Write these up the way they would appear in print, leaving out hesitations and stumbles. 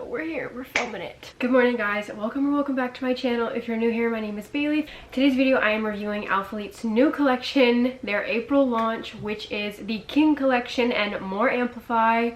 we're here, we're filming it. Good morning guys, welcome back to my channel. If you're new here, my name is Bailey. Today's video I am reviewing ALPHALETE's new collection, their April launch, which is the King collection and more Amplify.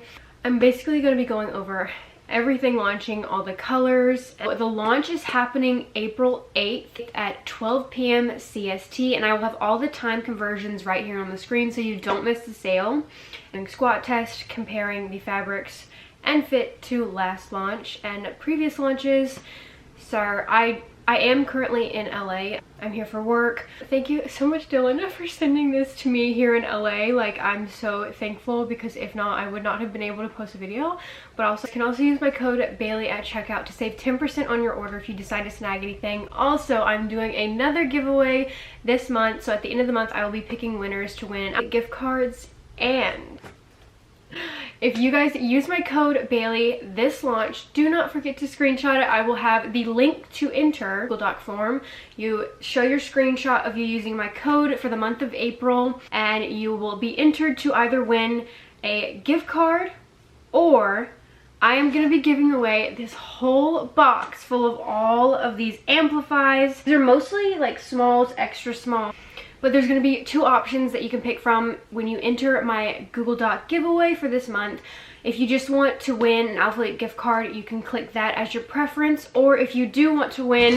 I'm basically going to be going over everything launching, all the colors. The launch is happening April 8th at 12 p.m. CST, and I will have all the time conversions right here on the screen so you don't miss the sale. And squat test comparing the fabrics and fit to last launch and previous launches. So I am currently in LA. I'm here for work. Thank you so much, Dylan, for sending this to me here in LA. Like, I'm so thankful, because if not, I would not have been able to post a video. But also, you can also use my code Bailey at checkout to save 10% on your order if you decide to snag anything. Also, I'm doing another giveaway this month. So at the end of the month, I will be picking winners to win gift cards. And if you guys use my code Bailey this launch, do not forget to screenshot it. I will have the link to enter Google Doc form. You show your screenshot of you using my code for the month of April, and you will be entered to either win a gift card, or I am going to be giving away this whole box full of all of these Amplifies. They're mostly like smalls, extra small. But there's going to be two options that you can pick from when you enter my Google Doc giveaway for this month. If you just want to win an ALPHALETE gift card, you can click that as your preference. Or if you do want to win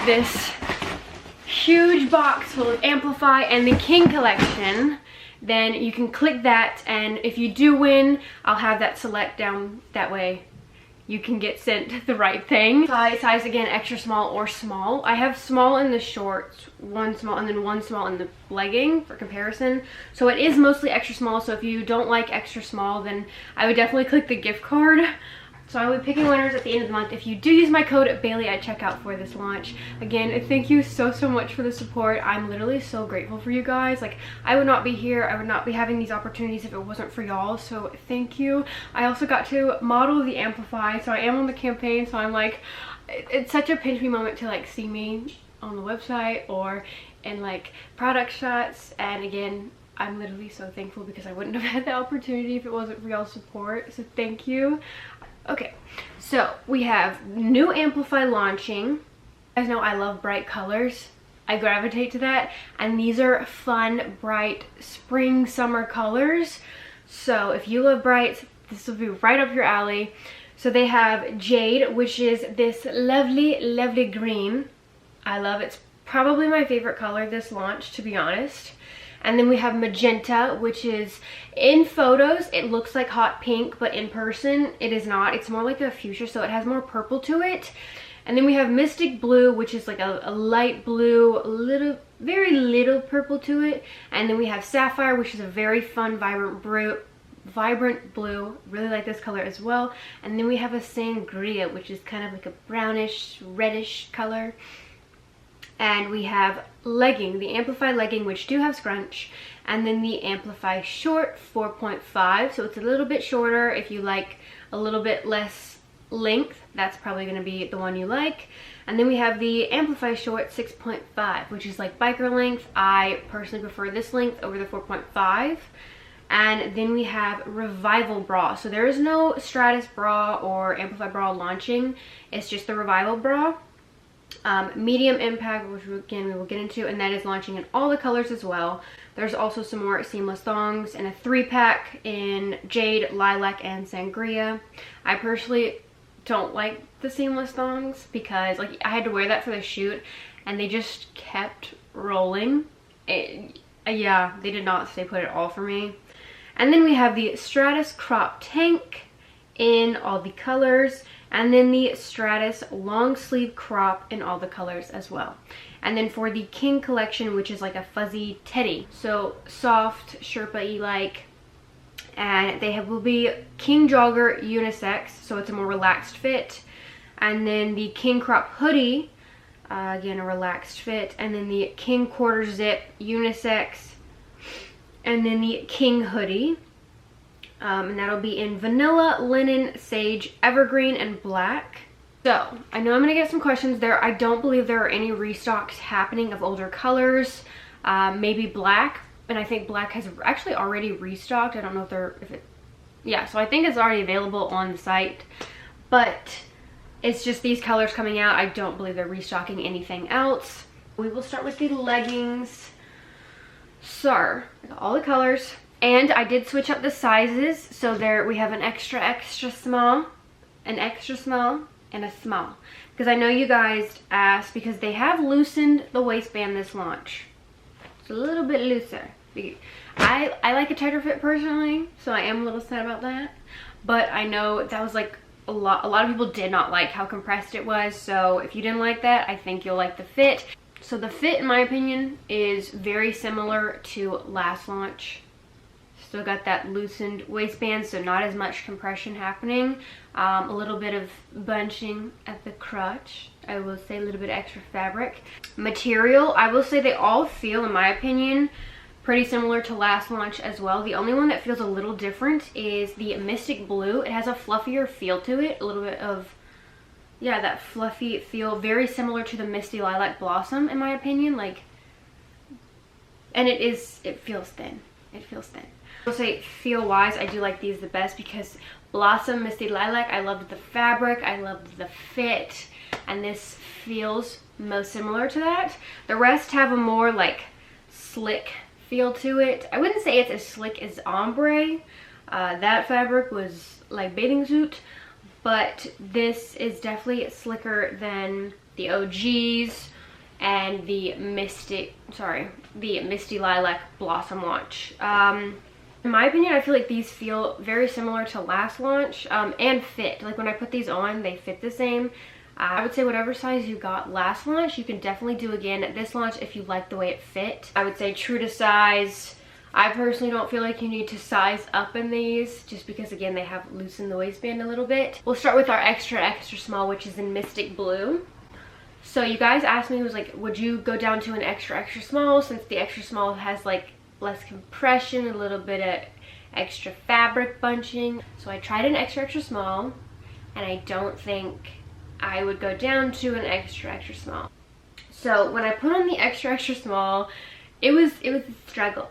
this huge box full of Amplify and the King collection, then you can click that. And if you do win, I'll have that select down that way. You can get sent the right thing. Size again, extra small or small. I have small in the shorts, one small, and then one small in the legging for comparison. So it is mostly extra small. So if you don't like extra small, then I would definitely click the gift card. So I will be picking winners at the end of the month if you do use my code Bailey at checkout for this launch. Again, thank you so much for the support. I'm literally so grateful for you guys. Like, I would not be here, I would not be having these opportunities if it wasn't for y'all. So thank you. I also got to model the Amplify, so I am on the campaign. So I'm like, it's such a pinch me moment to like see me on the website or in like product shots. And again, I'm literally so thankful, because I wouldn't have had the opportunity if it wasn't for y'all's support. So thank you. Okay, so we have new Amplify launching. You guys know I love bright colors. I gravitate to that, and these are fun, bright spring, summer colors. So if you love brights, this will be right up your alley. So they have Jade, which is this lovely green. I love it. It's probably my favorite color this launch, to be honest. And then we have Magenta, which is, in photos, it looks like hot pink, but in person, it is not. It's more like a fuchsia, so it has more purple to it. And then we have Mystic Blue, which is like a light blue, very little purple to it. And then we have Sapphire, which is a very fun, vibrant blue. Really like this color as well. And then we have a Sangria, which is kind of like a brownish, reddish color. And we have Legging, the Amplify Legging, which do have scrunch. And then the Amplify Short 4.5. So it's a little bit shorter. If you like a little bit less length, that's probably going to be the one you like. And then we have the Amplify Short 6.5, which is like biker length. I personally prefer this length over the 4.5. And then we have Revival Bra. So there is no Stratus Bra or Amplify Bra launching. It's just the Revival Bra. Medium impact, which again we will get into, and that is launching in all the colors as well. There's also some more seamless thongs and a 3-pack in Jade, Lilac, and Sangria. I personally don't like the seamless thongs, because like I had to wear that for the shoot and they just kept rolling. Yeah, they did not stay put at all for me. And then we have the Stratus Crop Tank in all the colors. And then the Stratus long sleeve crop in all the colors as well. And then for the King collection, which is like a fuzzy teddy. So soft, Sherpa-y like. And they will be King jogger unisex, so it's a more relaxed fit. And then the King crop hoodie, again a relaxed fit. And then the King quarter zip unisex. And then the King hoodie. And that'll be in vanilla, linen, sage, evergreen, and black. So I know I'm gonna get some questions there. I don't believe there are any restocks happening of older colors. Maybe black, and I think black has actually already restocked. I don't know if it yeah, so I think it's already available on the site. but it's just these colors coming out. I don't believe they're restocking anything else. We will start with the leggings. So, I got all the colors. And I did switch up the sizes. So there we have an extra small, an extra small, and a small. Because I know you guys asked, because they have loosened the waistband this launch. It's a little bit looser. I like a tighter fit personally, so I am a little sad about that. But I know that was like a lot of people did not like how compressed it was. So if you didn't like that, I think you'll like the fit. So the fit, in my opinion, is very similar to last launch. Still got that loosened waistband, so not as much compression happening. A little bit of bunching at the crotch. I will say a little bit extra fabric. Material, I will say they all feel, in my opinion, pretty similar to last launch as well. The only one that feels a little different is the Mystic Blue. It has a fluffier feel to it. A little bit of, yeah, that fluffy feel. Very similar to the Misty Lilac Blossom, in my opinion. Like, and it feels thin. It feels thin. I will say feel wise, I do like these the best because Blossom, Misty Lilac, I loved the fabric, I loved the fit, and this feels most similar to that. The rest have a more like slick feel to it. I wouldn't say it's as slick as ombre. That fabric was like bathing suit, but this is definitely slicker than the OGs and the Misty Lilac Blossom launch. In my opinion, I feel like these feel very similar to last launch, and fit. Like when I put these on, they fit the same. I would say whatever size you got last launch, you can definitely do again at this launch if you like the way it fit. I would say true to size. I personally don't feel like you need to size up in these, just because again, they have loosened the waistband a little bit. We'll start with our extra small, which is in Mystic Blue. So you guys asked me, was like, would you go down to an extra small, since the extra small has like less compression, a little bit of extra fabric bunching. So I tried an extra small, and I don't think I would go down to an extra small. So when I put on the extra small, it was a struggle,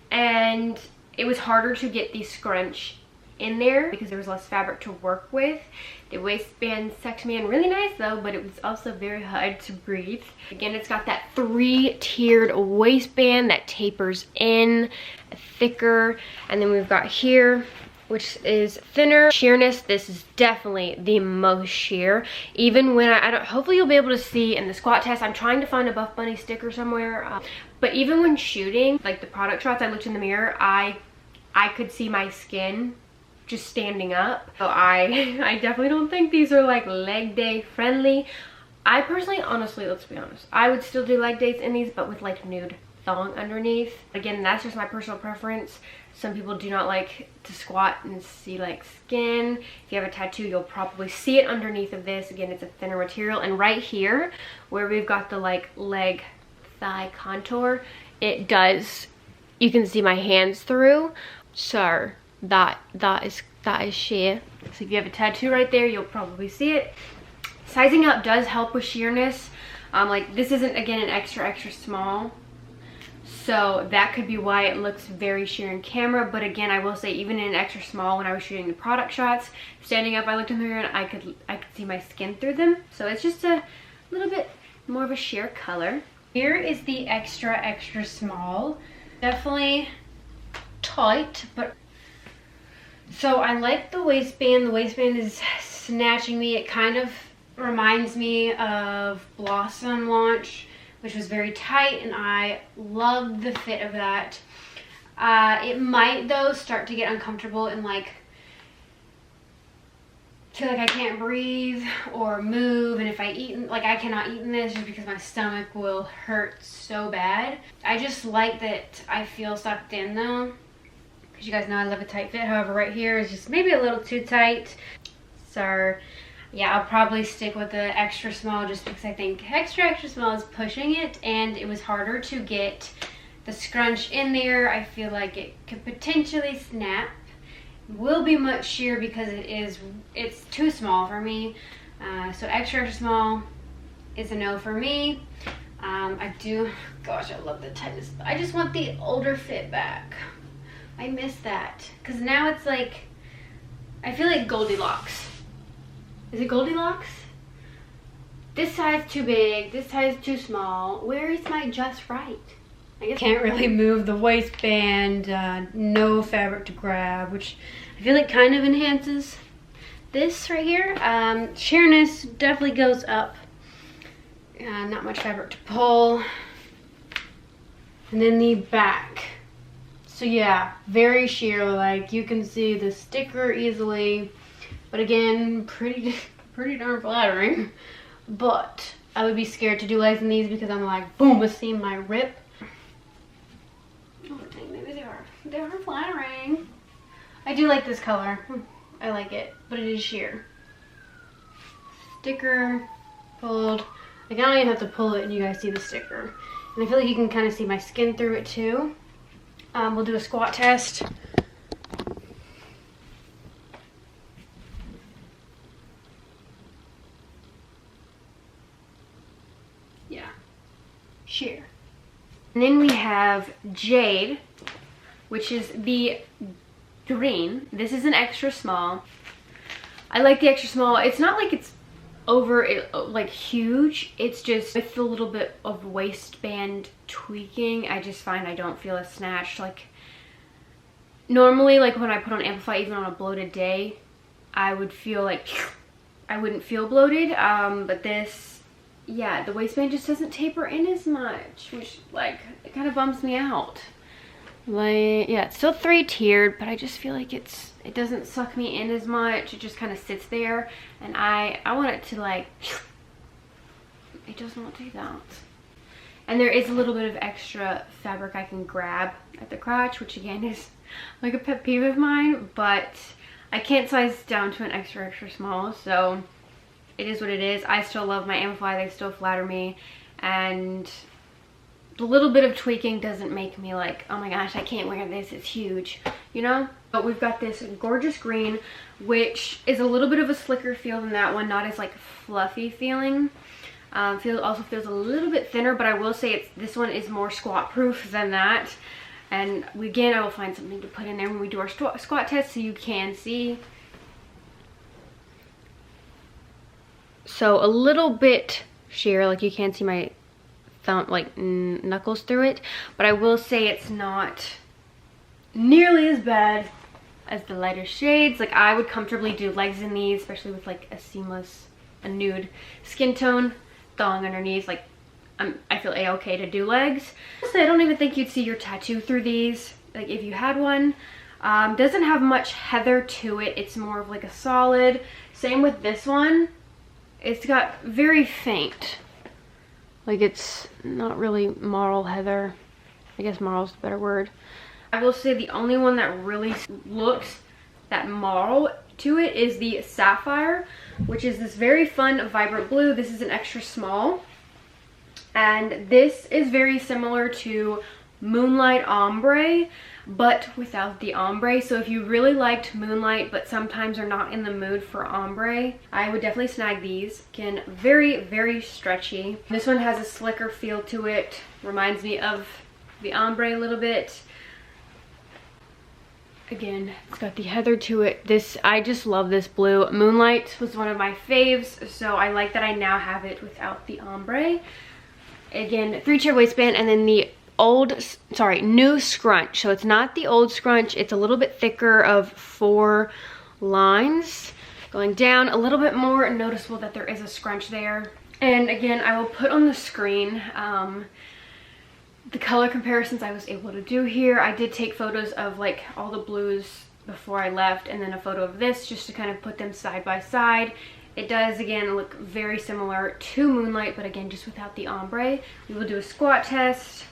and it was harder to get the scrunch in there because there was less fabric to work with. The waistband sucked me in really nice though, but it was also very hard to breathe. Again, it's got that 3-tiered waistband that tapers in, thicker, and then we've got here, which is thinner. Sheerness, this is definitely the most sheer. Even when I don't, hopefully you'll be able to see in the squat test. I'm trying to find a Buff Bunny sticker somewhere, but even when shooting, like the product shots, I looked in the mirror, I could see my skin just standing up. So I definitely don't think these are like leg day friendly. I personally, honestly, let's be honest, I would still do leg days in these, but with like nude thong underneath. Again, that's just my personal preference. Some people do not like to squat and see like skin. If you have a tattoo, you'll probably see it underneath of this. Again, it's a thinner material. And right here, where we've got the like leg thigh contour, it does, you can see my hands through. So that is sheer. So if you have a tattoo right there, you'll probably see it. Sizing up does help with sheerness. Like this isn't, again, an extra small, so that could be why it looks very sheer in camera. But again, I will say, even in extra small, when I was shooting the product shots, standing up, I looked in the mirror and I could see my skin through them. So it's just a little bit more of a sheer color. Here is the extra small. Definitely tight, but so I like the waistband. The waistband is snatching me. It kind of reminds me of Blossom launch, which was very tight, and I love the fit of that. It might though start to get uncomfortable and like feel like I can't breathe or move, and if I eat, like I cannot eat in this just because my stomach will hurt so bad. I just like that I feel sucked in though, because you guys know I love a tight fit. However, right here is just maybe a little too tight. So yeah, I'll probably stick with the extra small just because I think extra small is pushing it, and it was harder to get the scrunch in there. I feel like it could potentially snap. Will be much sheer because it's too small for me. So extra small is a no for me. Gosh, I love the tightness. I just want the older fit back. I miss that because now it's like, I feel like Goldilocks. Is it Goldilocks? This size too big, this size too small. Where is my just right? I guess can't really move the waistband, no fabric to grab, which I feel like kind of enhances this right here. Sheerness definitely goes up. Not much fabric to pull. And then the back. So yeah, very sheer, like you can see the sticker easily, but again, pretty darn flattering. But I would be scared to do legs in these because I'm like, boom, a seam might rip. Oh dang, maybe they are flattering. I do like this color. I like it, but it is sheer. Sticker pulled. Like I don't even have to pull it and you guys see the sticker. And I feel like you can kind of see my skin through it too. We'll do a squat test. Yeah, sheer. And then we have Jade, which is the green. This is an extra small. I like the extra small. It's not like it's like huge. It's just with a little bit of waistband tweaking, I just find I don't feel as snatched. Like normally, like when I put on Amplify, even on a bloated day, I would feel like I wouldn't feel bloated. But this, yeah, the waistband just doesn't taper in as much, which like it kind of bums me out. Like, yeah, it's still 3-tiered, but I just feel like it doesn't suck me in as much. It just kind of sits there, and I want it to like, it does not do that. And there is a little bit of extra fabric I can grab at the crotch, which again is like a pet peeve of mine, but I can't size down to an extra small, so it is what it is. I still love my Amplify, they still flatter me, and the little bit of tweaking doesn't make me like, oh my gosh, I can't wear this, it's huge, you know? But we've got this gorgeous green, which is a little bit of a slicker feel than that one, not as like fluffy feeling. Also feels a little bit thinner, but I will say this one is more squat proof than that. And again, I will find something to put in there when we do our squat test so you can see. So a little bit sheer, like you can see my thumb, like knuckles through it, but I will say it's not nearly as bad as the lighter shades. Like I would comfortably do legs in these, especially with like a nude skin tone, thong underneath. Like I feel a-okay to do legs. So I don't even think you'd see your tattoo through these, like if you had one. Doesn't have much heather to it. It's more of like a solid. Same with this one. It's got very faint. Like it's not really marl heather. I guess marl's the better word. I will say the only one that really looks that marl to it is the Sapphire, which is this very fun, vibrant blue. This is an extra small. And this is very similar to Moonlight Ombre, but without the ombre. So if you really liked Moonlight, but sometimes are not in the mood for ombre, I would definitely snag these. Again, very, very stretchy. This one has a slicker feel to it. Reminds me of the ombre a little bit. Again, it's got the heather to it. I just love this blue. Moonlight was one of my faves, so I like that I now have it without the ombre. Again, 3-tier waistband, and then the new scrunch. So it's not the old scrunch, it's a little bit thicker of 4 lines going down, a little bit more noticeable that there is a scrunch there. And again, I will put on the screen the color comparisons I was able to do here. I did take photos of like all the blues before I left, and then a photo of this just to kind of put them side by side. It does, again, look very similar to Moonlight, but again, just without the ombre. We will do a squat test.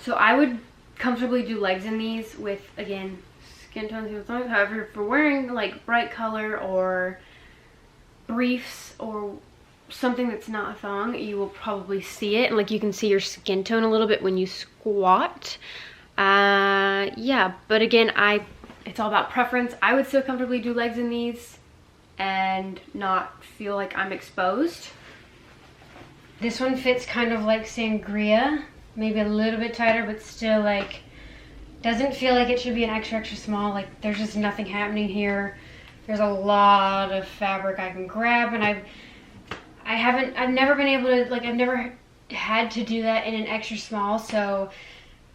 So I would comfortably do legs in these with, again, skin tones. However, if we're wearing like bright color or briefs or something that's not a thong, you will probably see it. And like you can see your skin tone a little bit when you squat. Yeah, but again, it's all about preference. I would still comfortably do legs in these and not feel like I'm exposed. This one fits kind of like Sangria, maybe a little bit tighter, but still like doesn't feel like it should be an extra small. Like there's just nothing happening here. There's a lot of fabric I can grab, and I've never been able to, like, I've never had to do that in an extra small, so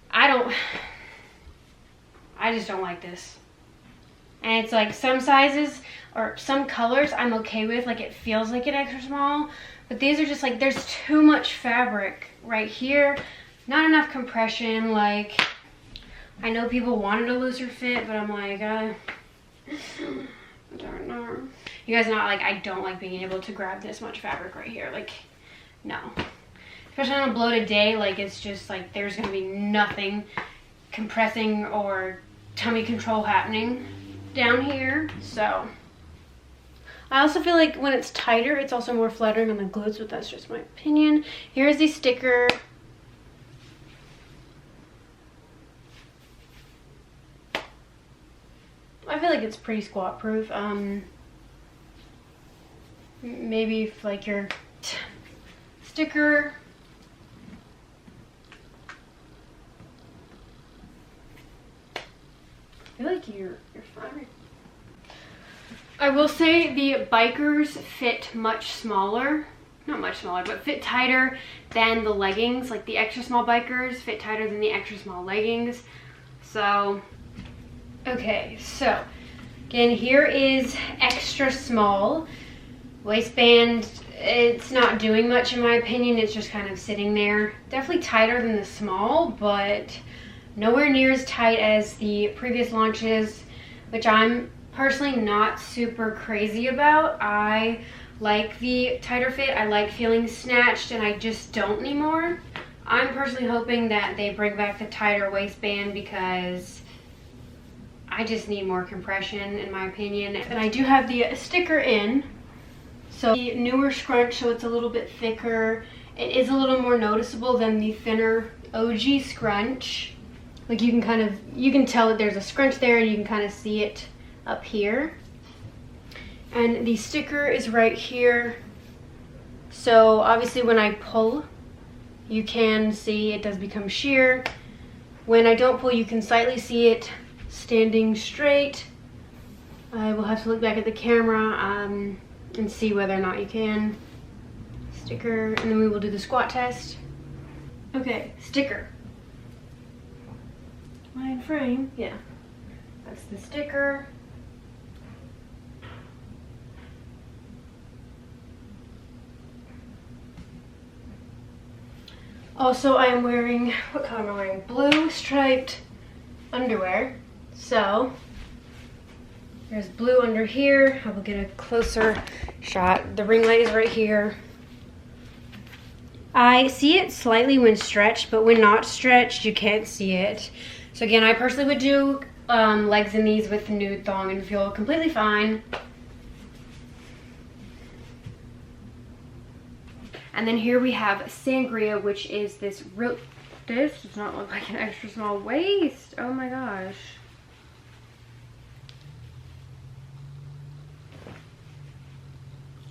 I just don't like this. And it's like some sizes or some colors I'm okay with, like it feels like an extra small, but these are just like, there's too much fabric right here, not enough compression. Like, I know people wanted a looser fit, but I'm like, I don't know. You guys know, like, I don't like being able to grab this much fabric right here. Like, no. Especially on a bloated day, like, it's just like there's gonna be nothing compressing or tummy control happening down here. So I also feel like when it's tighter, it's also more flattering on the glutes, but that's just my opinion. Here's the sticker. I feel like it's pretty squat proof. Maybe if like your sticker. I feel like you're fine. I will say the bikers fit much smaller. Not much smaller, but fit tighter than the leggings. Like the extra small bikers fit tighter than the extra small leggings. So, okay, so again, here is extra small. Waistband, it's not doing much in my opinion. It's just kind of sitting there. Definitely tighter than the small, but nowhere near as tight as the previous launches, which I'm personally not super crazy about. I like the tighter fit. I like feeling snatched, and I just don't anymore. I'm personally hoping that they bring back the tighter waistband because I just need more compression in my opinion. And I do have the sticker in. So the newer scrunch, so it's a little bit thicker. It is a little more noticeable than the thinner OG scrunch. Like you can tell that there's a scrunch there, and you can kind of see it up here. And the sticker is right here. So obviously when I pull, you can see it does become sheer. When I don't pull, you can slightly see it standing straight. I will have to look back at the camera and see whether or not you can. Sticker, and then we will do the squat test. Okay, sticker. Wide frame, yeah. That's the sticker. Also, I am wearing, what color am I wearing? Blue striped underwear. So, there's blue under here. I will get a closer shot. The ring light is right here. I see it slightly when stretched, but when not stretched, you can't see it. So again, I personally would do legs in these with nude thong and feel completely fine. And then here we have Sangria, which is this real, this does not look like an extra small waist. Oh my gosh.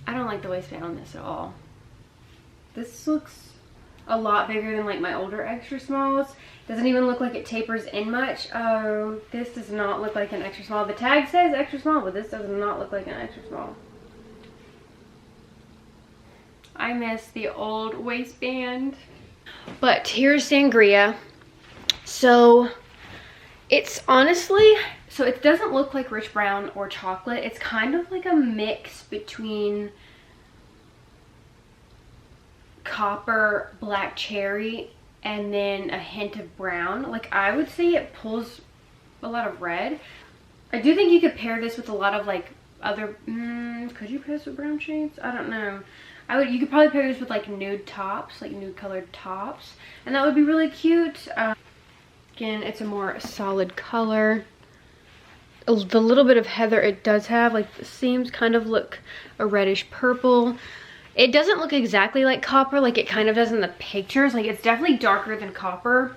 I don't like the waistband on this at all. This looks a lot bigger than like my older extra smalls. Doesn't even look like it tapers in much. Oh, this does not look like an extra small. The tag says extra small, but this does not look like an extra small. I miss the old waistband. But here's Sangria. So it's honestly, so it doesn't look like rich brown or chocolate. It's kind of like a mix between copper, black cherry, and then a hint of brown. Like, I would say it pulls a lot of red. I do think you could pair this with a lot of like other, could you pair this with brown shades? I don't know. You could probably pair this with like nude tops, like nude colored tops, and that would be really cute. Again, it's a more solid color. The little bit of heather it does have, like the seams kind of look a reddish purple. It doesn't look exactly like copper like it kind of does in the pictures. Like, it's definitely darker than copper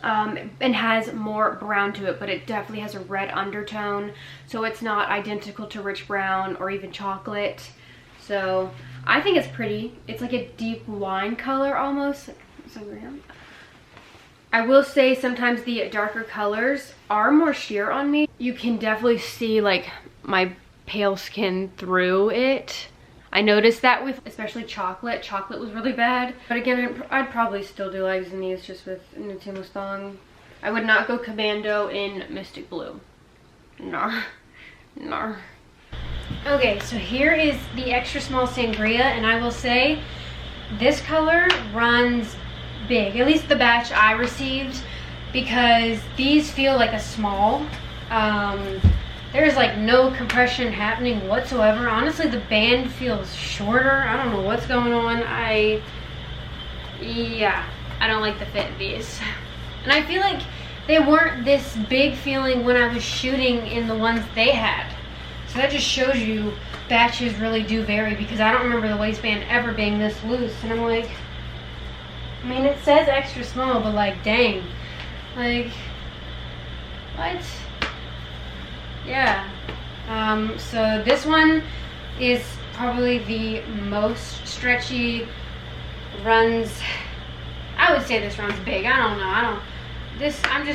and has more brown to it, but it definitely has a red undertone. So it's not identical to rich brown or even chocolate. So I think it's pretty. It's like a deep wine color almost. I will say sometimes the darker colors are more sheer on me. You can definitely see like my pale skin through it. I noticed that with especially chocolate. Chocolate was really bad. But again, I'd probably still do legs in these just with Nude Mustang. I would not go commando in Mystic Blue. No. No. Okay, so here is the extra small Sangria, and I will say this color runs big, at least the batch I received, because these feel like a small. There's like no compression happening whatsoever. Honestly, the band feels shorter. I don't know what's going on. Yeah, I don't like the fit of these. And I feel like they weren't this big feeling when I was shooting in the ones they had. So that just shows you batches really do vary, because I don't remember the waistband ever being this loose. And I'm like, I mean, it says extra small, but like, dang. Like, what? Yeah. So this one is probably the most stretchy. Runs, I would say this runs big. I don't know.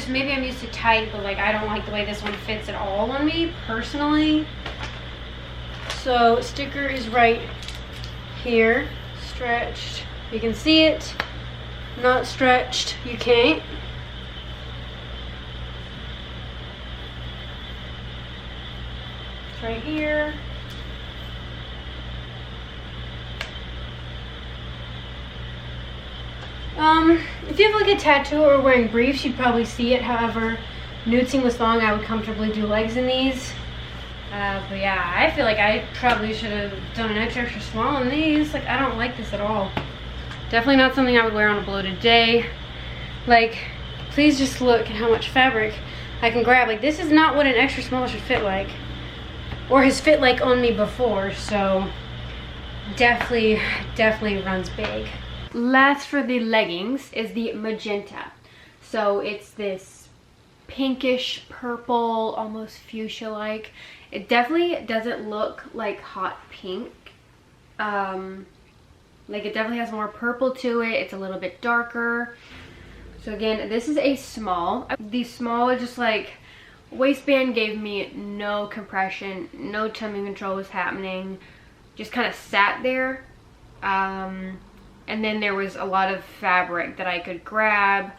Maybe I'm used to tight, but like I don't like the way this one fits at all on me personally. So sticker is right here, stretched. You can see it. Not stretched, you can't. It's right here. If you have like a tattoo or wearing briefs, you'd probably see it. However, nude seamless thong, I would comfortably do legs in these. But yeah, I feel like I probably should have done an extra small in these. Like, I don't like this at all. Definitely not something I would wear on a bloated day. Like, please just look at how much fabric I can grab. Like, this is not what an extra small should fit like, or has fit like on me before. So definitely runs big. Last for the leggings is the Magenta. So it's this pinkish purple, almost fuchsia like. It definitely doesn't look like hot pink. Like, it definitely has more purple to it. It's a little bit darker. So again, this is a small. The small is just like, waistband gave me no compression, no tummy control was happening, just kind of sat there. And then there was a lot of fabric that I could grab.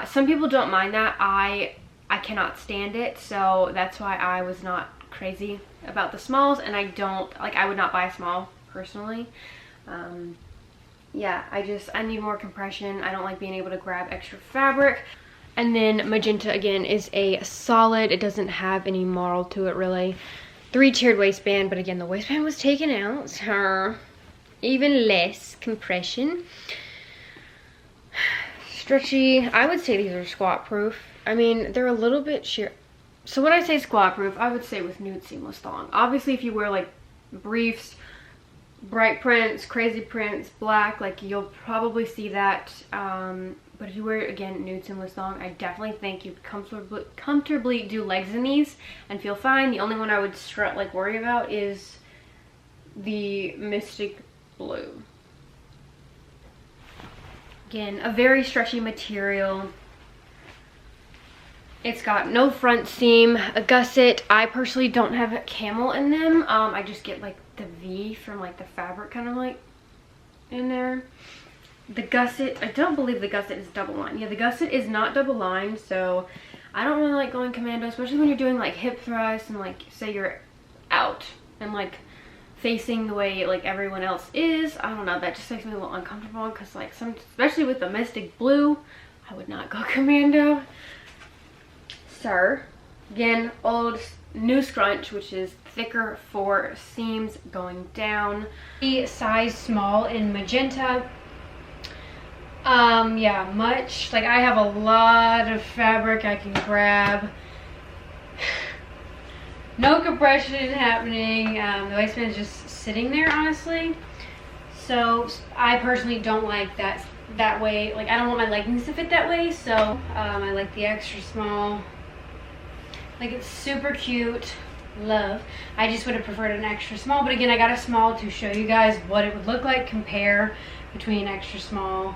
Some people don't mind that. I cannot stand it, so that's why I was not crazy about the smalls, and I would not buy a small personally. Yeah, I need more compression. I don't like being able to grab extra fabric. And then Magenta again is a solid. It doesn't have any marl to it really. 3-tiered waistband, but again the waistband was taken out, so even less compression. Stretchy. I would say these are squat proof. I mean, they're a little bit sheer. So when I say squat proof, I would say with nude seamless thong. Obviously, if you wear like briefs, bright prints, crazy prints, black, like you'll probably see that. But if you wear, again, nude seamless thong, I definitely think you comfortably do legs in these and feel fine. The only one I would worry about is the Mystic Blue. Again, a very stretchy material. It's got no front seam, a gusset. I personally don't have a camel in them. I just get like the V from like the fabric kind of like in there. The gusset, I don't believe the gusset is double lined. Yeah, the gusset is not double lined, so I don't really like going commando, especially when you're doing like hip thrusts and like say you're out and like facing the way like everyone else is. I don't know, that just makes me a little uncomfortable, because like especially with the Mystic Blue, I would not go commando. Sir, again, old new scrunch, which is thicker for seams going down. The size small in Magenta. Yeah, much like I have a lot of fabric I can grab. No compression happening. The waistband is just sitting there, honestly. So I personally don't like that way. Like, I don't want my leggings to fit that way, so I like the extra small. Like, it's super cute. Love. I just would have preferred an extra small, but again, I got a small to show you guys what it would look like, compare between extra small,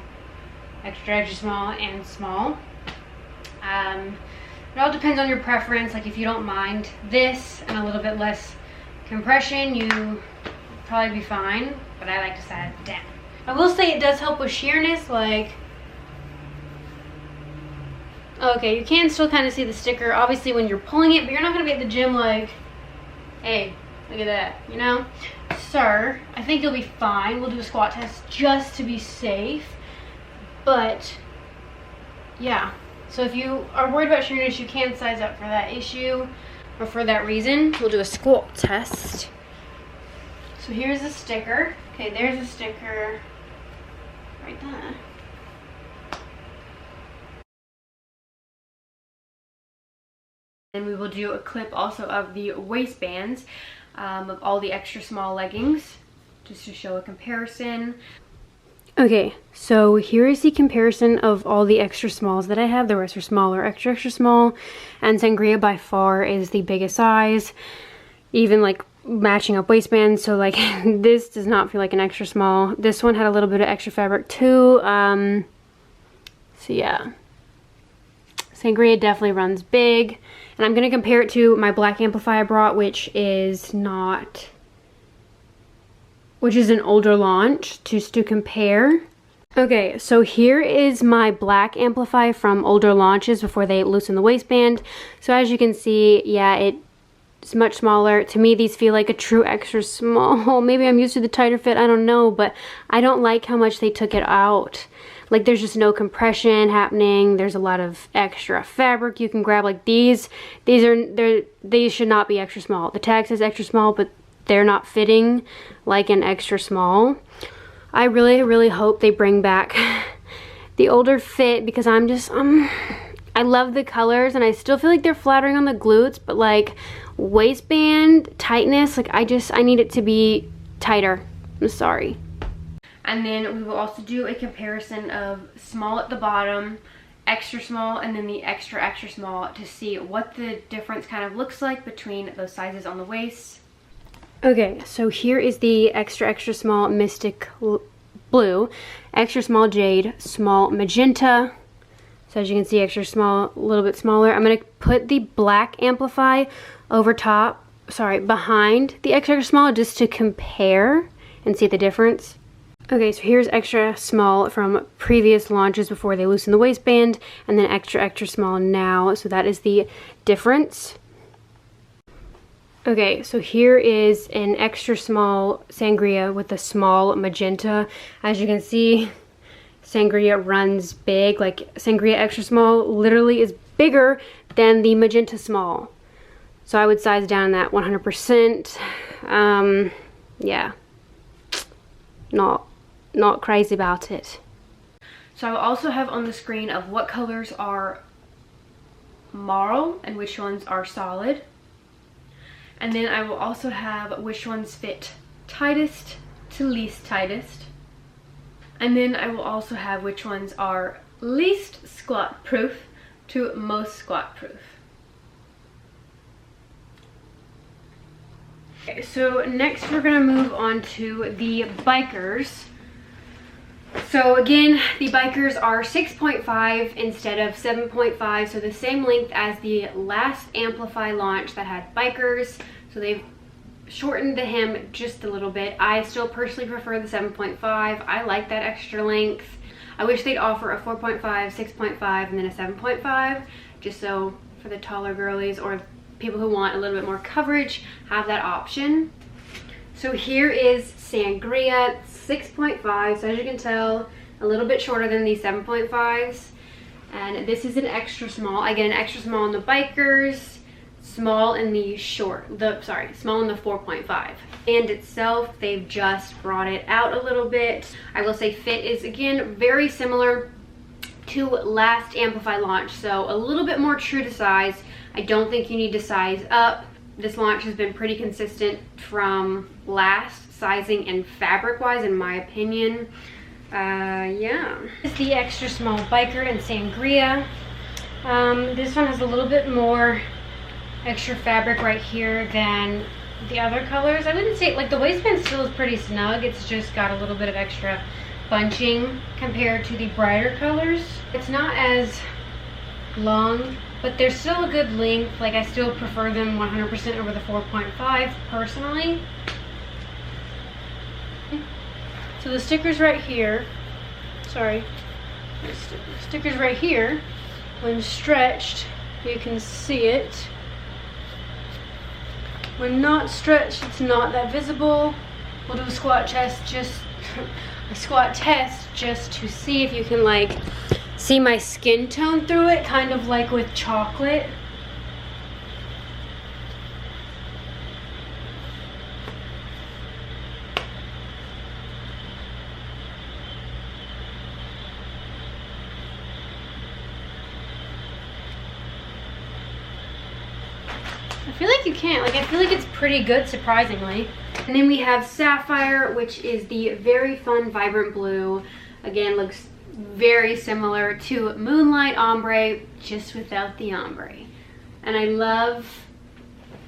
extra small, and small. It all depends on your preference. Like, if you don't mind this and a little bit less Compression, you probably be fine, but I like to size it down. I will say it does help with sheerness, like, okay, you can still kind of see the sticker, obviously, when you're pulling it, but you're not going to be at the gym like, hey, look at that, you know? So, I think you'll be fine. We'll do a squat test just to be safe, but, yeah. So if you are worried about sheerness, you can size up for that issue, or for that reason. We'll do a squat test. So here's a sticker. Okay, there's a sticker right there. And we will do a clip also of the waistbands of all the extra small leggings, just to show a comparison. Okay, so here is the comparison of all the extra smalls that I have. The rest are smaller, extra small, and Sangria by far is the biggest size, even like matching up waistbands. So like this does not feel like an extra small. This one had a little bit of extra fabric too. So yeah, Sangria definitely runs big. And I'm gonna compare it to my black Amplify I brought, which is an older launch, just to compare. Okay, so here is my black Amplify from older launches before they loosen the waistband. So as you can see, yeah, it's much smaller. To me, these feel like a true extra small. Maybe I'm used to the tighter fit, I don't know, but I don't like how much they took it out. Like, there's just no compression happening. There's a lot of extra fabric you can grab. Like these should not be extra small. The tag says extra small, but they're not fitting like an extra small. I really hope they bring back the older fit, because I love the colors and I still feel like they're flattering on the glutes, but like waistband tightness, like I need it to be tighter. I'm sorry. And then we will also do a comparison of small at the bottom, extra small, and then the extra small, to see what the difference kind of looks like between those sizes on the waist. Okay, so here is the extra small Mystic Blue, extra small Jade, small Magenta. So as you can see, extra small, a little bit smaller. I'm gonna put the black Amplify behind the extra small, just to compare and see the difference. Okay, so here's extra small from previous launches before they loosen the waistband, and then extra small now. So that is the difference. Okay, so here is an extra small Sangria with a small Magenta. As you can see, Sangria runs big. Like, Sangria extra small literally is bigger than the Magenta small. So I would size down that 100%. Yeah, not crazy about it. So I will also have on the screen of what colors are marl and which ones are solid. And then I will also have which ones fit tightest to least tightest. And then I will also have which ones are least squat proof to most squat proof. Okay, so next we're gonna move on to the bikers. So again, the bikers are 6.5 instead of 7.5, so the same length as the last Amplify launch that had bikers. So they've shortened the hem just a little bit. I still personally prefer the 7.5. I like that extra length. I wish they'd offer a 4.5, 6.5, and then a 7.5, just so for the taller girlies or people who want a little bit more coverage have that option. So here is Sangria 6.5, so as you can tell, a little bit shorter than the 7.5s. And this is an extra small. I get an extra small in the bikers, small in the small in the 4.5. And itself, they've just brought it out a little bit. I will say fit is, again, very similar to last Amplify launch, so a little bit more true to size. I don't think you need to size up. This launch has been pretty consistent from last, sizing and fabric wise, in my opinion. Yeah. This is the extra small biker in Sangria. This one has a little bit more extra fabric right here than the other colors. I wouldn't say, like, the waistband still is pretty snug. It's just got a little bit of extra bunching compared to the brighter colors. It's not as long but they're still a good length. Like, I still prefer them 100% over the 4.5 personally. So the sticker's right here. Sorry. The sticker's right here. When stretched, you can see it. When not stretched, it's not that visible. We'll do a squat test just to see if you can like see my skin tone through it, kind of like with chocolate. I feel like you can't. Like, I feel like it's pretty good, surprisingly. And then we have Sapphire, which is the very fun, vibrant blue. Again, looks very similar to Moonlight Ombre, just without the ombre. And I love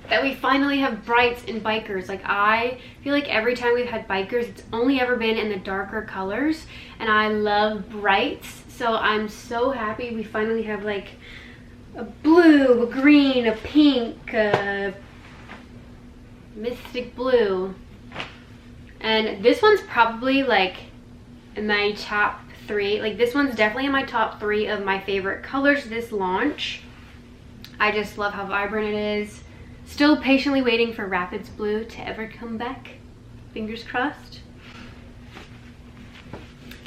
that we finally have brights in bikers. Like, I feel like every time we've had bikers, it's only ever been in the darker colors. And I love brights, so I'm so happy we finally have like a blue, a green, a pink, a mystic blue. And this one's probably like in my top 3. Like, this one's definitely in my top 3 of my favorite colors this launch. I just love how vibrant it is. Still patiently waiting for Rapids Blue to ever come back. Fingers crossed.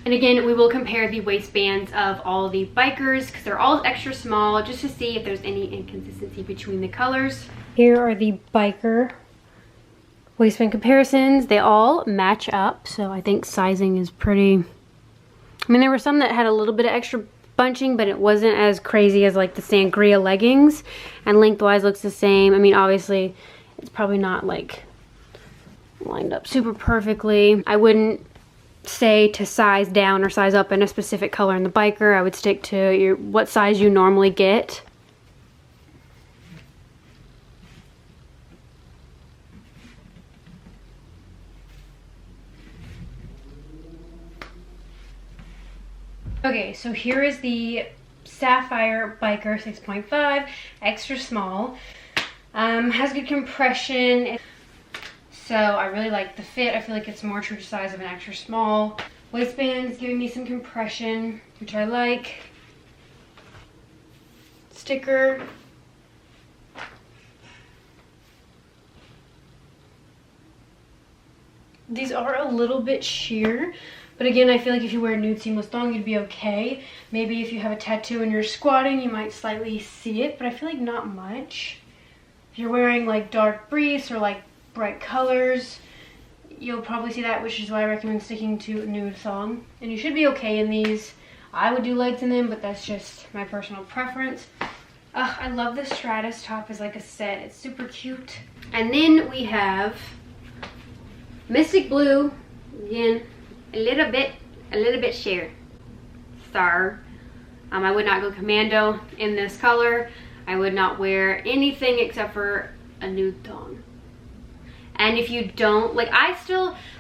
And again, we will compare the waistbands of all the bikers because they're all extra small, just to see if there's any inconsistency between the colors. Here are the biker waistband comparisons. They all match up, so I think sizing is pretty... I mean, there were some that had a little bit of extra bunching, but it wasn't as crazy as like the Sangria leggings, and lengthwise looks the same. I mean, obviously, it's probably not like lined up super perfectly. I wouldn't say to size down or size up in a specific color in the biker. I would stick to what size you normally get. Okay, so here is the Sapphire Biker 6.5, extra small. Has good compression. So I really like the fit. I feel like it's more true to size of an extra small. Waistband is giving me some compression, which I like. Sticker. These are a little bit sheer, but again, I feel like if you wear a nude seamless thong, you'd be okay. Maybe if you have a tattoo and you're squatting, you might slightly see it, but I feel like not much. If you're wearing like dark briefs or like bright colors, you'll probably see that, which is why I recommend sticking to a nude thong. And you should be okay in these. I would do legs in them, but that's just my personal preference. I love the Stratus top as like a set. It's super cute. And then we have Mystic Blue. Again, a little bit sheer. Star. I would not go commando in this color. I would not wear anything except for a nude thong. And if you don't, like,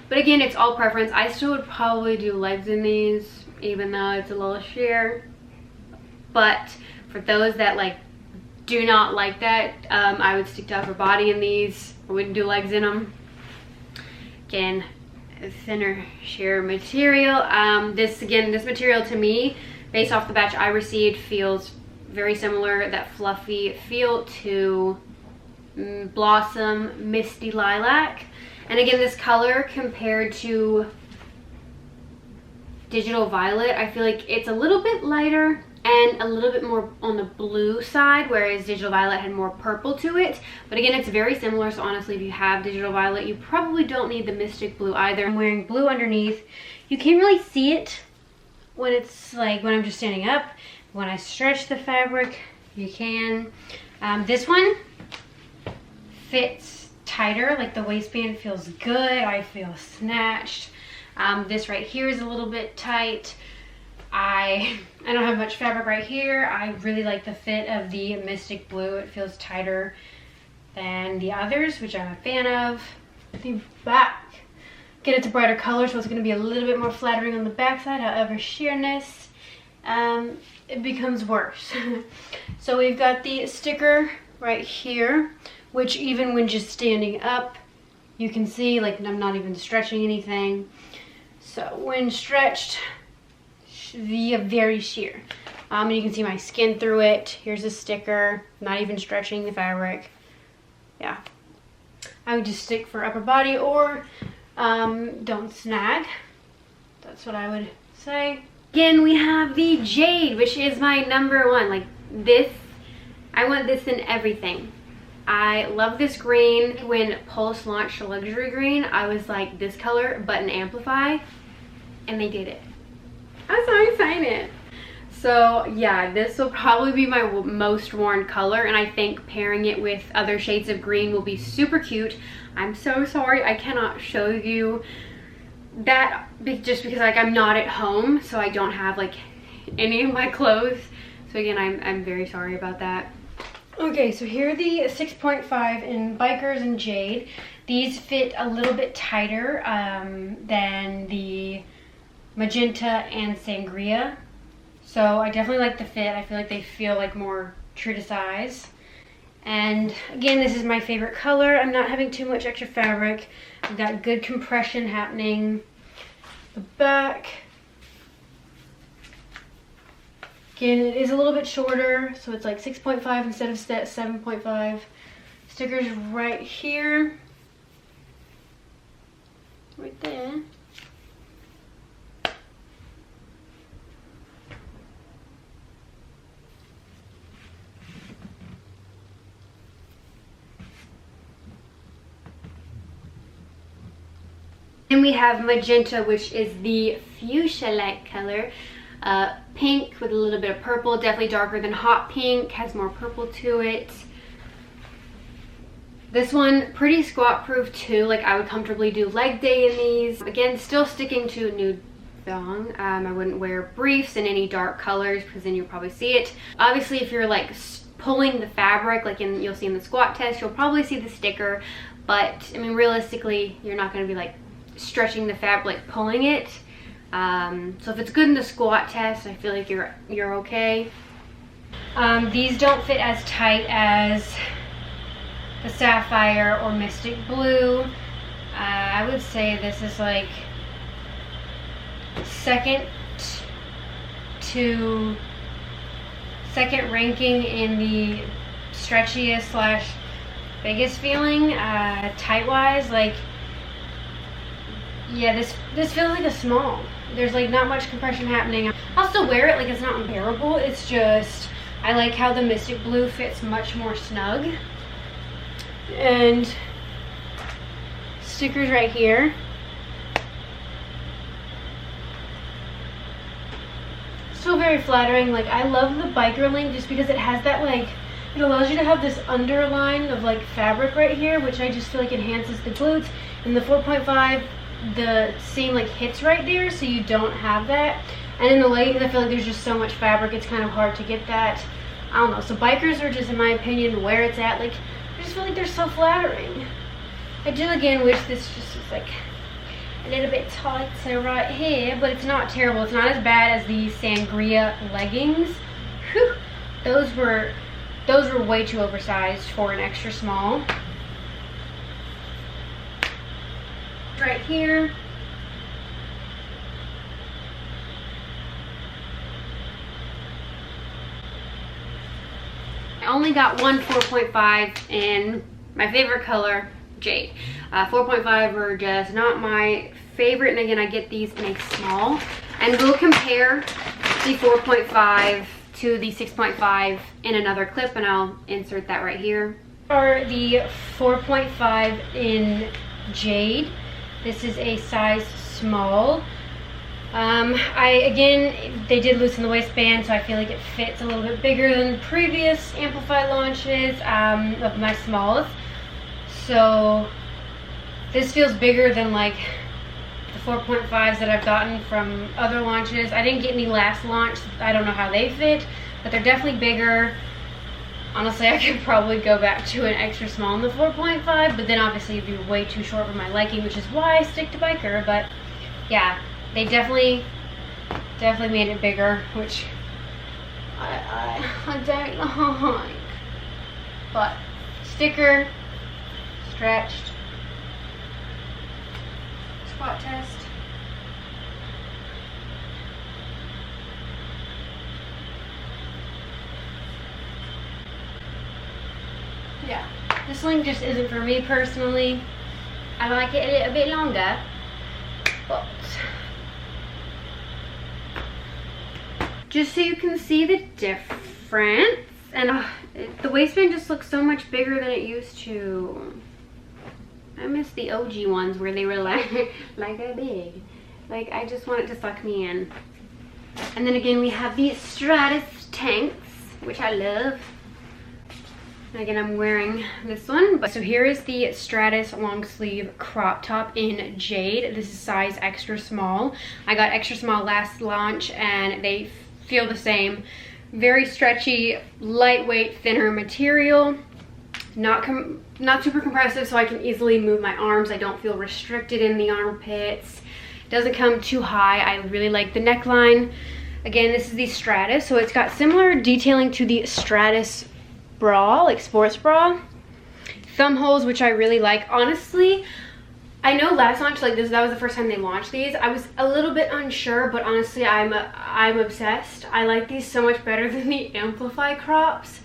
but again, it's all preference. I still would probably do legs in these, even though it's a little sheer. But for those that like do not like that, I would stick to upper body in these. I wouldn't do legs in them. Again, thinner sheer material. This material to me, based off the batch I received, feels very similar, that fluffy feel to Blossom Misty Lilac. And again, this color compared to Digital Violet, I feel like it's a little bit lighter and a little bit more on the blue side, whereas Digital Violet had more purple to it. But again, it's very similar, so honestly, if you have Digital Violet, you probably don't need the Mystic Blue either. I'm wearing blue underneath. You can't really see it when it's like, when I'm just standing up. When I stretch the fabric, you can. This one fits tighter, like the waistband feels good. I feel snatched. This right here is a little bit tight. I don't have much fabric right here. I really like the fit of the Mystic Blue. It feels tighter than the others, which I'm a fan of. The back, again, it's a brighter color, so it's going to be a little bit more flattering on the back side. However, sheerness it becomes worse. So we've got the sticker right here, which even when just standing up, you can see like I'm not even stretching anything. So when stretched, very sheer. And you can see my skin through it. Here's a sticker, not even stretching the fabric. Yeah, I would just stick for upper body or don't snag. That's what I would say. Again, we have the Jade, which is my number one. Like this, I want this in everything. I love this green. When Pulse launched a luxury green, I was like, this color, but an Amplify, and they did it. I'm so excited. So yeah, this will probably be my most worn color, and I think pairing it with other shades of green will be super cute. I'm so sorry I cannot show you that just because like I'm not at home, so I don't have like any of my clothes. So again, I'm very sorry about that. Okay, so here are the 6.5 in Bikers and Jade. These fit a little bit tighter than the Magenta and Sangria. So I definitely like the fit. I feel like they feel like more true to size. And again, this is my favorite color. I'm not having too much extra fabric. I've got good compression happening. The back. Again, it is a little bit shorter, so it's like 6.5 instead of 7.5. Stickers right here. Right there. Then we have Magenta, which is the fuchsia-like color. Pink with a little bit of purple, definitely darker than hot pink, has more purple to it. This one, pretty squat proof too, like I would comfortably do leg day in these. Again, still sticking to nude thong. I wouldn't wear briefs in any dark colors because then you'll probably see it. Obviously, if you're like pulling the fabric, like you'll see in the squat test, you'll probably see the sticker, but I mean realistically, you're not going to be like stretching the fabric, like pulling it. So if it's good in the squat test, I feel like you're okay. These don't fit as tight as the Sapphire or Mystic Blue. I would say this is like second ranking in the stretchiest slash biggest feeling, tight wise. Like, yeah, this feels like a small. There's like not much compression happening. I'll still wear it, like it's not unbearable. It's just, I like how the Mystic Blue fits much more snug. And stickers right here. Still very flattering. Like I love the biker link just because it has that like, it allows you to have this underline of like fabric right here, which I just feel like enhances the glutes. And the 4.5, the seam like hits right there, so you don't have that. And in the leggings, I feel like there's just so much fabric, it's kind of hard to get that. I don't know. So bikers are just, in my opinion, where it's at. Like, I just feel like they're so flattering. I do again wish this just was like a little bit tighter right here, but it's not terrible. It's not as bad as the Sangria leggings. Whew. Those were way too oversized for an extra small. Right here. I only got one 4.5 in my favorite color, Jade. 4.5 were just not my favorite, and again I get these in a small, and we'll compare the 4.5 to the 6.5 in another clip, and I'll insert that right here. Are the 4.5 in Jade. This is a size small. Again, they did loosen the waistband, so I feel like it fits a little bit bigger than previous Amplify launches of my smalls. So this feels bigger than like the 4.5s that I've gotten from other launches. I didn't get any last launch. I don't know how they fit, but they're definitely bigger. Honestly, I could probably go back to an extra small in the 4.5, but then obviously it'd be way too short for my liking, which is why I stick to biker. But yeah, they definitely made it bigger, which I don't like. But sticker, stretched, squat test. Yeah, this one just isn't for me personally. I like it a little bit longer, but just so you can see the difference. And the waistband just looks so much bigger than it used to. I miss the OG ones where they were like a big. Like, I just want it to suck me in. And then again, we have the Stratus tanks, which I love. And again, I'm wearing this one. But so here is the Stratus long sleeve crop top in Jade. This is size extra small. I got extra small last launch and they feel the same. Very stretchy, lightweight, thinner material. Not super compressive, so I can easily move my arms. I don't feel restricted in the armpits. Doesn't come too high. I really like the neckline. Again, this is the Stratus, so it's got similar detailing to the Stratus bra, like sports bra. Thumb holes, which I really like. Honestly, I know last launch, like that was the first time they launched these. I was a little bit unsure, but honestly, I'm obsessed. I like these so much better than the Amplify crops,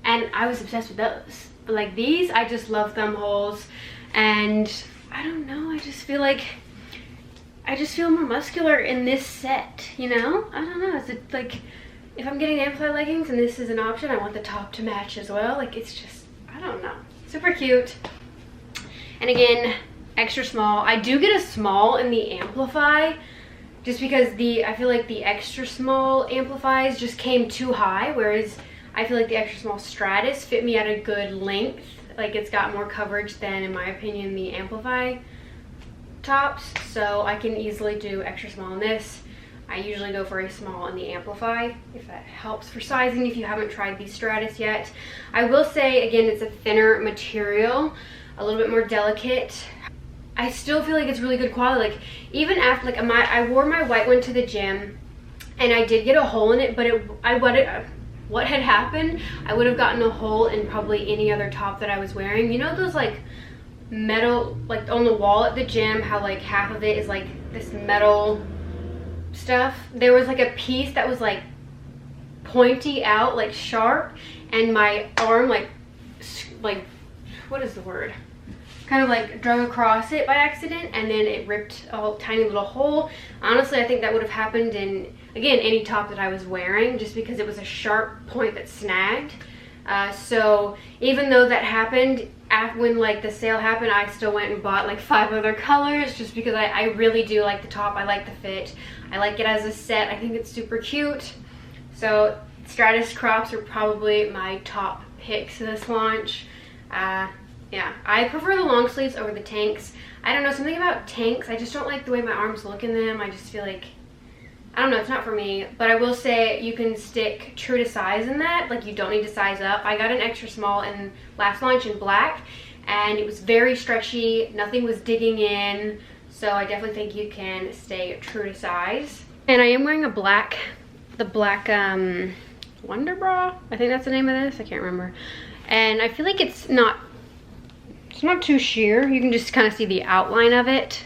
and I was obsessed with those. But like these, I just love thumb holes, and I don't know, I just feel more muscular in this set, you know? I don't know, is it like, if I'm getting Amplify leggings and this is an option, I want the top to match as well. Like, it's just, I don't know. Super cute. And again, extra small. I do get a small in the Amplify just because I feel like the extra small Amplifies just came too high, whereas I feel like the extra small Stratus fit me at a good length. Like, it's got more coverage than, in my opinion, the Amplify tops. So I can easily do extra small in this. I usually go for a small in the Amplify, if that helps for sizing, if you haven't tried the Stratus yet. I will say, again, it's a thinner material, a little bit more delicate. I still feel like it's really good quality. Like, even after, like, I wore my white one to the gym, and I did get a hole in it, but what had happened, I would have gotten a hole in probably any other top that I was wearing. You know those, like, metal, like, on the wall at the gym, how, like, half of it is, like, this metal stuff? There was, like, a piece that was, like, pointy out, like, sharp, and my arm, like, what is the word? Kind of, like, drug across it by accident, and then it ripped a tiny little hole. Honestly, I think that would have happened in, again, any top that I was wearing, just because it was a sharp point that snagged. So even though that happened, when, like, the sale happened, I still went and bought, like, 5 other colors, just because I really do like the top. I like the fit. I like it as a set. I think it's super cute. So Stratus crops are probably my top picks this launch. Yeah, I prefer the long sleeves over the tanks. I don't know, something about tanks, I just don't like the way my arms look in them. I just feel like, I don't know, it's not for me. But I will say you can stick true to size in that. Like, you don't need to size up. I got an extra small in last launch in black, and it was very stretchy. Nothing was digging in. So I definitely think you can stay true to size. And I am wearing the black Wonder Bra. I think that's the name of this. I can't remember. And I feel like it's not too sheer. You can just kind of see the outline of it.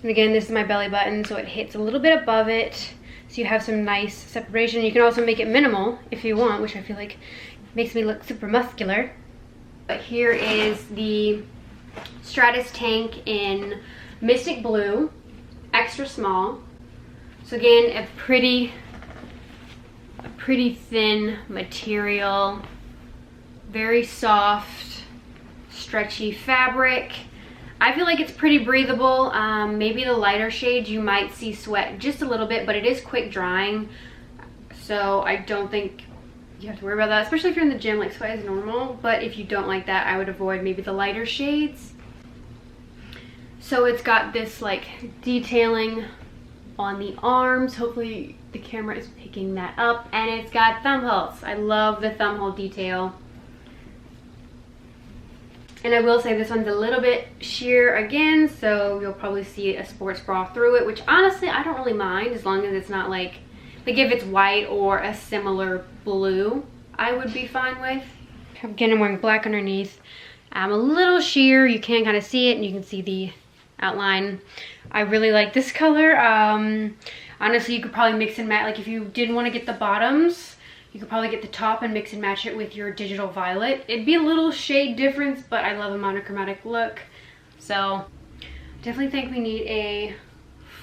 And again, this is my belly button, so it hits a little bit above it. So you have some nice separation. You can also make it minimal if you want, which I feel like makes me look super muscular. But here is the Stratus tank in Mystic Blue, extra small. So again, a pretty thin material, very soft, stretchy fabric. I feel like it's pretty breathable. Maybe the lighter shades you might see sweat just a little bit, but it is quick drying, so I don't think you have to worry about that, especially if you're in the gym. Like, sweat is normal, but if you don't like that, I would avoid maybe the lighter shades. So it's got this, like, detailing on the arms. Hopefully the camera is picking that up. And it's got thumb holes. I love the thumb hole detail. And I will say this one's a little bit sheer again, so you'll probably see a sports bra through it, which honestly I don't really mind, as long as it's not like Like if it's white or a similar blue, I would be fine with. Again, I'm wearing black underneath. I'm a little sheer. You can kind of see it and you can see the outline. I really like this color. Honestly, you could probably mix and match. Like if you didn't want to get the bottoms, you could probably get the top and mix and match it with your digital violet. It'd be a little shade difference, but I love a monochromatic look. So definitely think we need a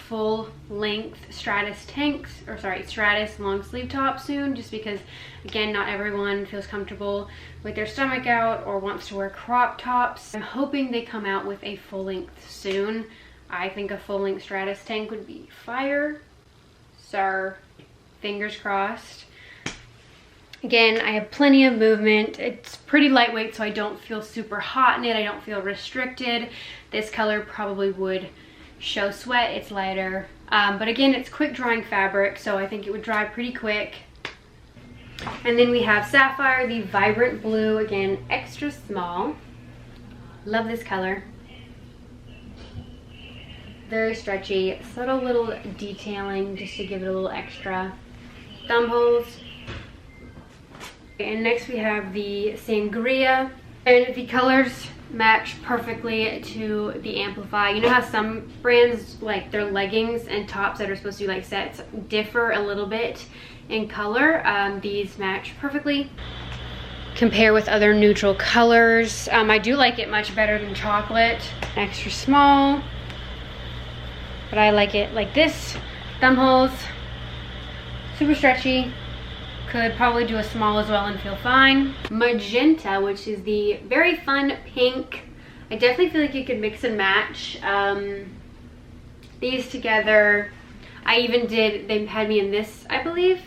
full length Stratus Stratus long sleeve top soon, just because again, not everyone feels comfortable with their stomach out or wants to wear crop tops. I'm hoping they come out with a full length soon. I think a full length Stratus tank would be fire. So fingers crossed. Again, I have plenty of movement. It's pretty lightweight, so I don't feel super hot in it. I don't feel restricted. This color probably would show sweat. It's lighter. But again, it's quick drying fabric, so I think it would dry pretty quick. And then we have Sapphire, the vibrant blue, again, extra small. Love this color. Very stretchy, subtle little detailing just to give it a little extra thumb holes. And next we have the Sangria, and the colors match perfectly to the Amplify. You know how some brands, like their leggings and tops that are supposed to be like sets, differ a little bit in color? These match perfectly. Compare with other neutral colors. I do like it much better than chocolate. Extra small, but I like it like this. Thumb holes, super stretchy. Could probably do a small as well and feel fine. Magenta, which is the very fun pink. I definitely feel like you could mix and match these together. I even did, they had me in this, I believe.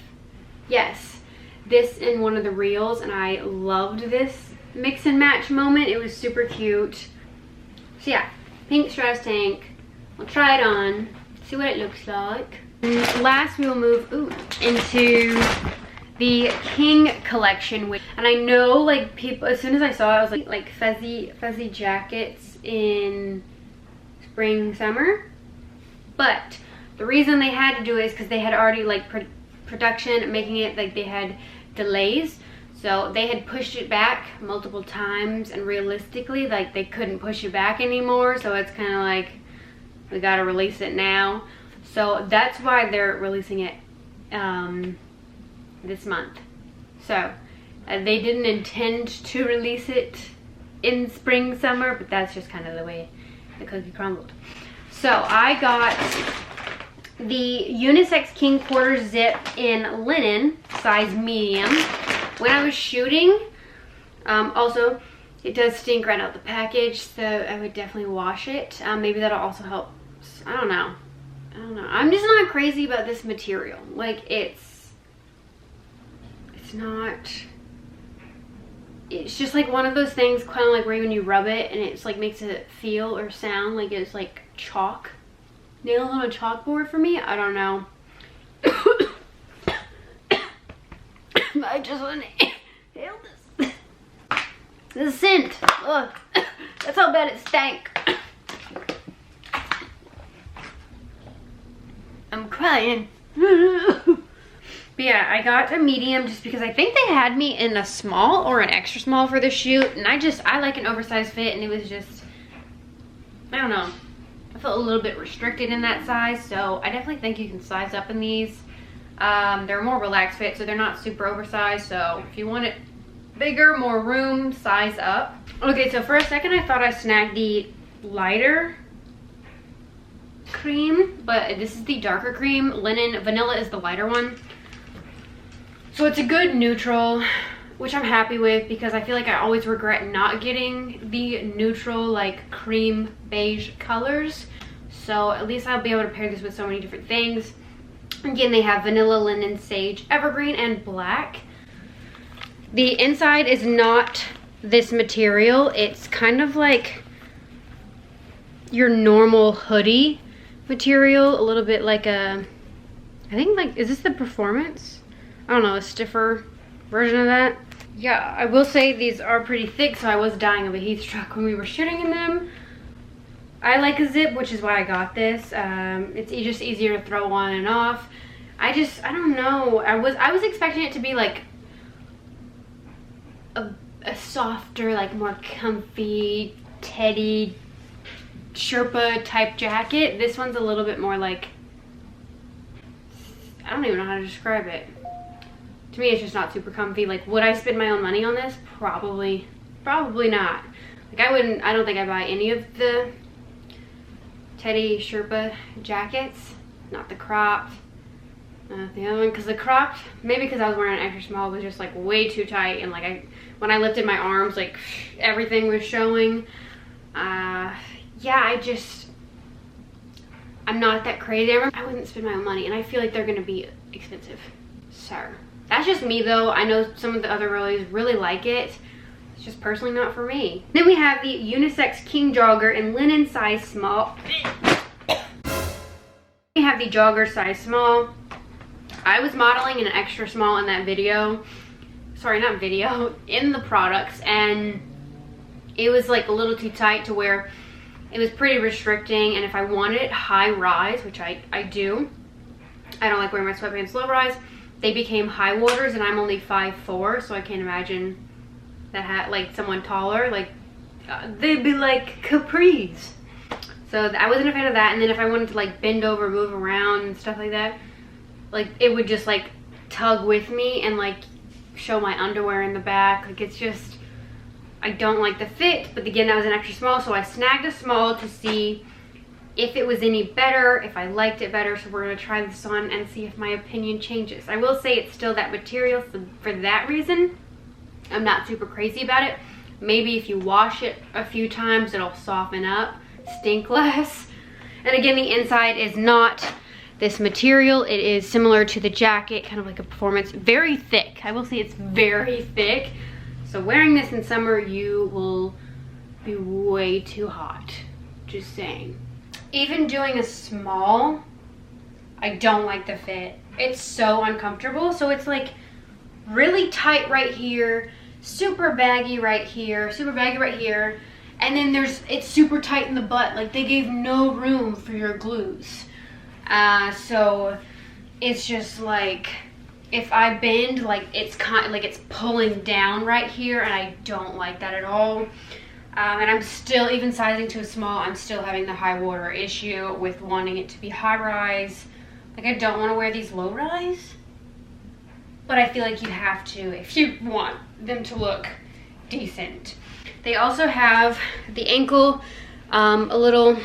Yes, this in one of the reels, and I loved this mix and match moment. It was super cute. So yeah, pink Stratus tank. I'll try it on, see what it looks like. And last we will move into the King collection, and I know like people, as soon as I saw it, I was like fuzzy jackets in spring, summer. But the reason they had to do it is because they had already like production making it, like they had delays, so they had pushed it back multiple times, and realistically like they couldn't push it back anymore, so it's kind of like we gotta release it now. So that's why they're releasing it this month. So they didn't intend to release it in spring, summer, but that's just kind of the way the cookie crumbled. So I got the unisex King quarter zip in linen, size medium. When I was shooting, also it does stink right out the package, so I would definitely wash it. Maybe that'll also help. I don't know. I'm just not crazy about this material. Like it's just like one of those things, kind of like where when you rub it and it's like makes it feel or sound like it's like chalk, nails on a chalkboard for me. I don't know. I just want to inhale this. The scent. Ugh. That's how bad it stank. I'm crying. But yeah, I got a medium just because I think they had me in a small or an extra small for the shoot, and I like an oversized fit, and it was just, I don't know, I felt a little bit restricted in that size, so I definitely think you can size up in these. They're more relaxed fit, so they're not super oversized, so if you want it bigger, more room, size up. Okay, so for a second I thought I snagged the lighter cream, but this is the darker cream. Linen vanilla is the lighter one. So it's a good neutral, which I'm happy with because I feel like I always regret not getting the neutral like cream beige colors. So at least I'll be able to pair this with so many different things. Again, they have vanilla, linen, sage, evergreen, and black. The inside is not this material. It's kind of like your normal hoodie material, a little bit like a, I think like, is this the Performance? I don't know, a stiffer version of that. Yeah, I will say these are pretty thick, so I was dying of a heat stroke when we were shooting in them. I like a zip, which is why I got this. It's just easier to throw on and off. I don't know. I was expecting it to be like a softer, like more comfy, teddy, Sherpa type jacket. This one's a little bit more like, I don't even know how to describe it. To me, it's just not super comfy. Like, would I spend my own money on this? Probably not. Like, I don't think I buy any of the teddy Sherpa jackets. Not the cropped. The other one, because the cropped, maybe because I was wearing an extra small, was just like way too tight, and like when I lifted my arms, like everything was showing. Yeah, I'm not that crazy. I wouldn't spend my own money, and I feel like they're gonna be expensive. So that's just me though. I know some of the other girlies really like it. It's just personally not for me. Then we have the unisex king jogger in linen size small. We have the jogger size small. I was modeling in an extra small in that video. Sorry, not video, in the products, and it was like a little too tight to where it was pretty restricting. And if I wanted it high rise, which I do, I don't like wearing my sweatpants low rise, they became high waters, and I'm only 5'4", so I can't imagine that had like someone taller, like they'd be like capris. So I wasn't a fan of that. And then if I wanted to like bend over, move around and stuff like that, like it would just like tug with me and like show my underwear in the back. Like, it's just, I don't like the fit. But again, that was an extra small, so I snagged a small to see if it was any better, if I liked it better. So we're gonna try this on and see if my opinion changes. I will say it's still that material, so for that reason I'm not super crazy about it. Maybe if you wash it a few times, it'll soften up, stink less. And again, the inside is not this material. It is similar to the jacket, kind of like a performance. Very thick. I will say it's very thick. So wearing this in summer, you will be way too hot. Just saying. Even doing a small, I don't like the fit. It's so uncomfortable. So it's like really tight right here, super baggy right here, super baggy right here. And then it's super tight in the butt. Like, they gave no room for your glutes. So it's just like, if I bend, like it's kind of like it's pulling down right here, and I don't like that at all. And I'm still, even sizing to a small, I'm still having the high water issue with wanting it to be high rise. Like, I don't want to wear these low rise, but I feel like you have to if you want them to look decent. They also have the ankle, a little,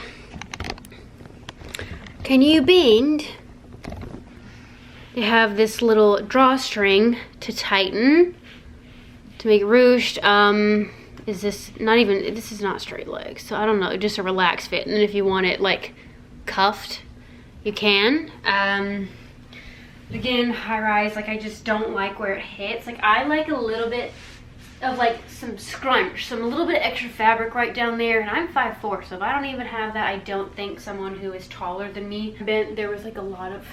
can you bend? They have this little drawstring to tighten, to make it ruched. Is this not even, this is not straight legs, so I don't know, just a relaxed fit. And then if you want it like cuffed, you can. Again, high rise, like I just don't like where it hits. Like, I like a little bit of like some scrunch, a little bit of extra fabric right down there, and I'm 5'4", so if I don't even have that, I don't think someone who is taller than me, there was like a lot of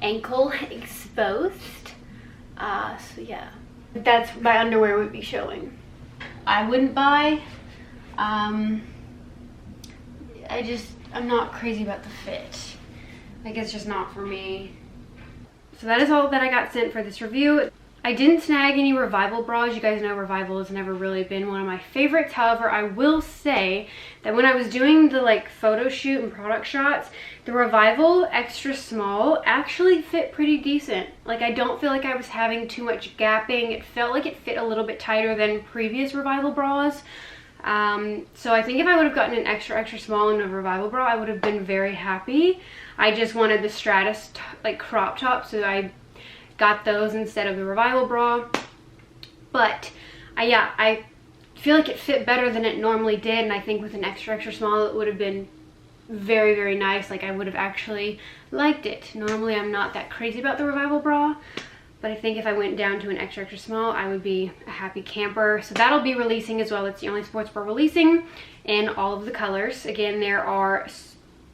ankle exposed. So yeah, that's, my underwear would be showing. I wouldn't buy. I'm not crazy about the fit. Like, it's just not for me. So that is all that I got sent for this review. I didn't snag any Revival bras. You guys know Revival has never really been one of my favorites. However, I will say that when I was doing the like photo shoot and product shots, the Revival extra small actually fit pretty decent. Like, I don't feel like I was having too much gapping. It felt like it fit a little bit tighter than previous Revival bras. So I think if I would have gotten an extra small in a Revival bra, I would have been very happy. I just wanted the Stratus like crop top, so I got those instead of the Revival bra. But yeah, I feel like it fit better than it normally did, and I think with an extra small it would have been very, very nice. Like, I would have actually liked it. Normally I'm not that crazy about the Revival bra, but I think if I went down to an extra small, I would be a happy camper. So that'll be releasing as well. It's the only sports bra releasing in all of the colors. Again, there are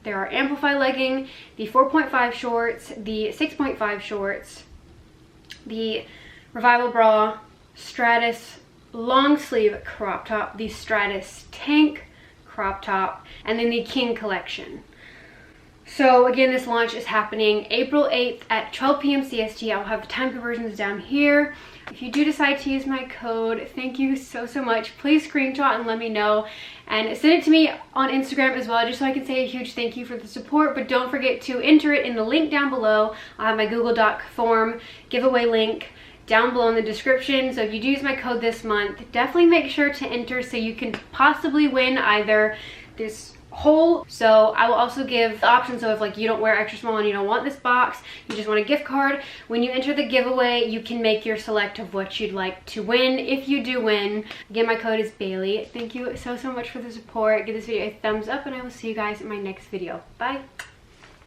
Amplify legging, the 4.5 shorts, the 6.5 shorts, the Revival bra, Stratus long sleeve crop top, the Stratus tank crop top, and then the King collection. So again, this launch is happening April 8th at 12 p.m. CST. I'll have the time conversions down here. If you do decide to use my code, thank you so much. Please screenshot and let me know, and send it to me on Instagram as well, just so I can say a huge thank you for the support. But don't forget to enter it in the link down below. I'll have my Google Doc form giveaway link down below in the description. So if you do use my code this month, definitely make sure to enter so you can possibly win either this whole, so I will also give the option, so if like you don't wear extra small and you don't want this box, you just want a gift card, when you enter the giveaway you can make your select of what you'd like to win. If you do win, again, my code is Bailey. Thank you so much for the support. Give this video a thumbs up and I will see you guys in my next video. Bye.